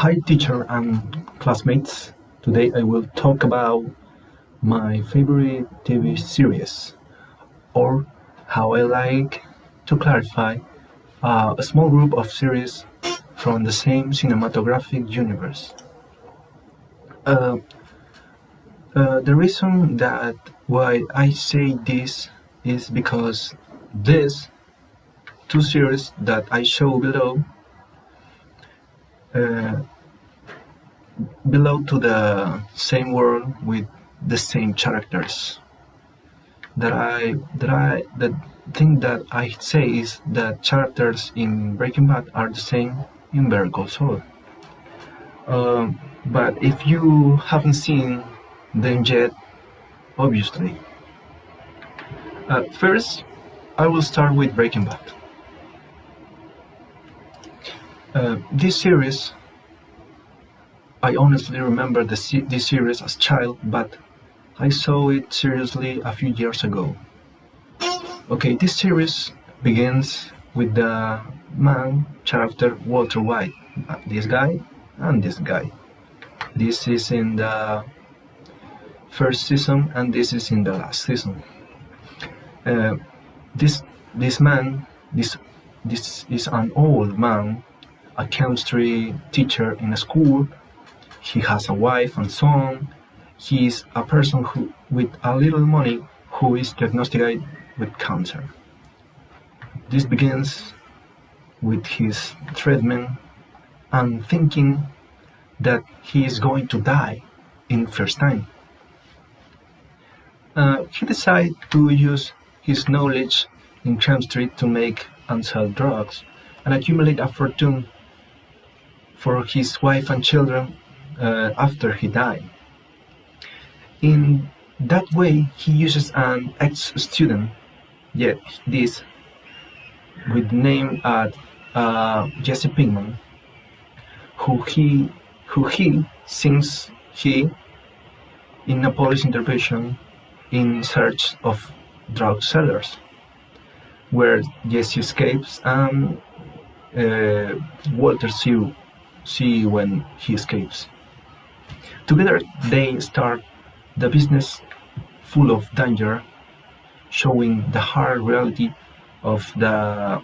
Hi, teacher and classmates. Today I will talk about my favorite TV series, or how I like to clarify a small group of series from the same cinematographic universe. Uh, the reason that why I say this is because these two series that I show uh, belong to the same world with the same characters. The thing that I say is that characters in Breaking Bad are the same in Better Call Saul. But if you haven't seen them yet, obviously. First, I will start with Breaking Bad. This series, I honestly remember this series as a child, but I saw it seriously a few years ago. Okay, this series begins with the man character Walter White, this guy and this guy. This is in the first season and this is in the last season. Uh, this this man, this is an old man, a chemistry teacher in a school. He has a wife and son. He is a person who, with a little money, who is diagnosed with cancer. This begins with his treatment and thinking that he is going to die in first time. He decides to use his knowledge in chemistry to make and sell drugs and accumulate a fortune for his wife and children after he died. In that way, he uses an ex-student, yet this with name Jesse Pinkman, who he since he in a police intervention in search of drug sellers, where Jesse escapes and Walter see when he escapes. Together they start the business full of danger, showing the hard reality of the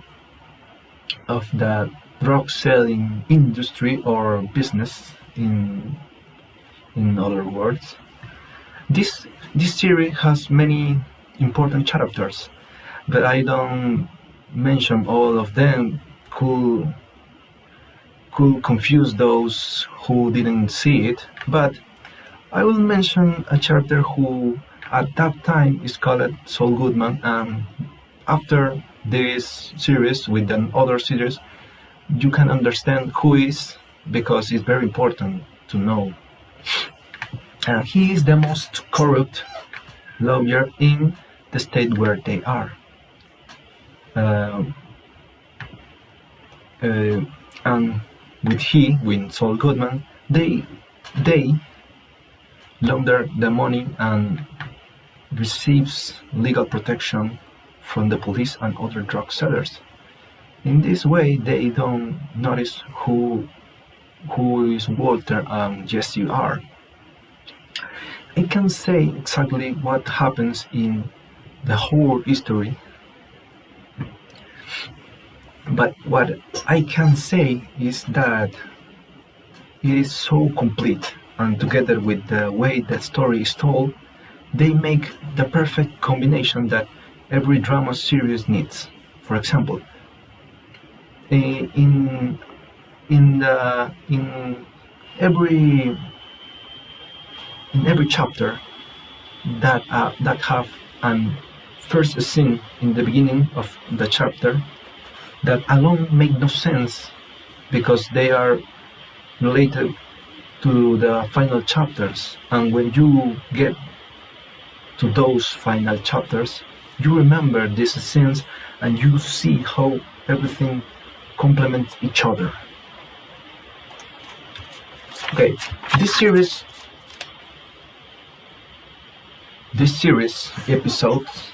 drug selling industry or business in other words. This series has many important characters, but I don't mention all of them. Could confuse those who didn't see it, but I will mention a character who at that time is called Saul Goodman, and after this series with another series you can understand who is, because it's very important to know. He is the most corrupt lawyer in the state where they are. And with Saul Goodman, they launder the money and receives legal protection from the police and other drug sellers. In this way, they don't notice who is Walter and Jesse are. I can't say exactly what happens in the whole history, but what I can say is that it is so complete, and together with the way the story is told, they make the perfect combination that every drama series needs. For example, in every chapter that have an first scene in the beginning of the chapter that alone make no sense because they are related to the final chapters, and when you get to those final chapters you remember these scenes and you see how everything complements each other. Okay, this series episodes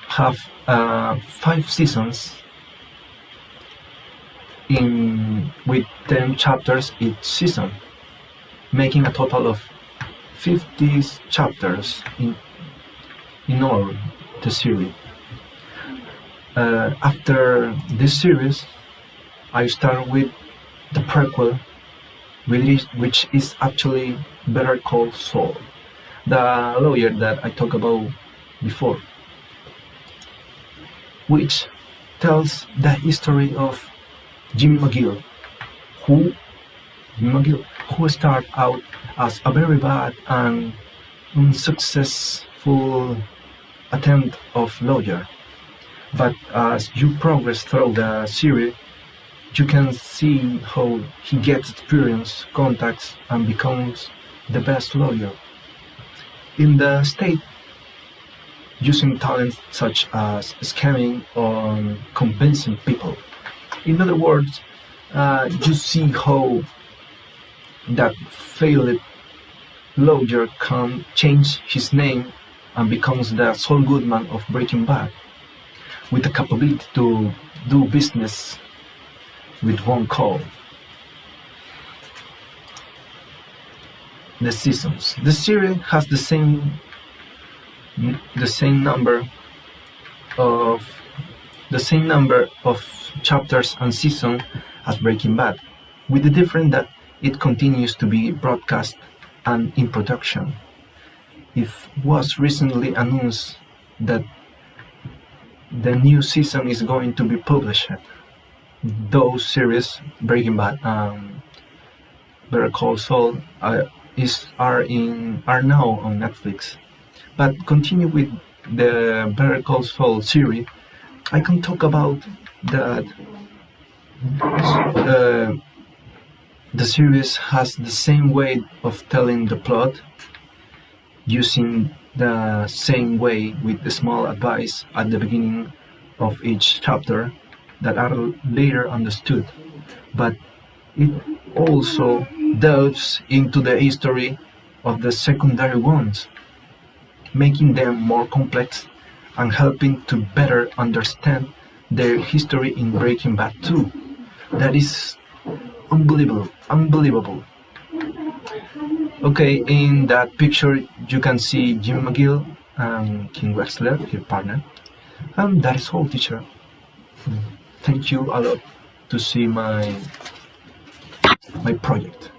have 5 seasons with 10 chapters each season, making a total of 50 chapters in all the series. After this series, I start with the prequel, which is actually Better Call Saul, the lawyer that I talked about before, which tells the history of Jimmy McGill, who started out as a very bad and unsuccessful attempt of lawyer. But as you progress through the series, you can see how he gets experience, contacts, and becomes the best lawyer in the state, using talents such as scamming or convincing people. In other words, you see how that failed lawyer can change his name and becomes the Saul Goodman of Breaking Bad, with the capability to do business with one call. The seasons. The series has the same number of chapters and seasons as Breaking Bad, with the difference that it continues to be broadcast and in production. It was recently announced that the new season is going to be published. Those series, Breaking Bad and Better Call Saul, are now on Netflix. But continue with the Better Call Saul series. I can talk about that. The series has the same way of telling the plot, using the same way with the small advice at the beginning of each chapter that are later understood, but it also delves into the history of the secondary ones, making them more complex and helping to better understand their history in Breaking Bad 2. That is unbelievable. Okay, in that picture you can see Jimmy McGill and Kim Wexler, his partner, and that is all, teacher. Thank you a lot to see my project.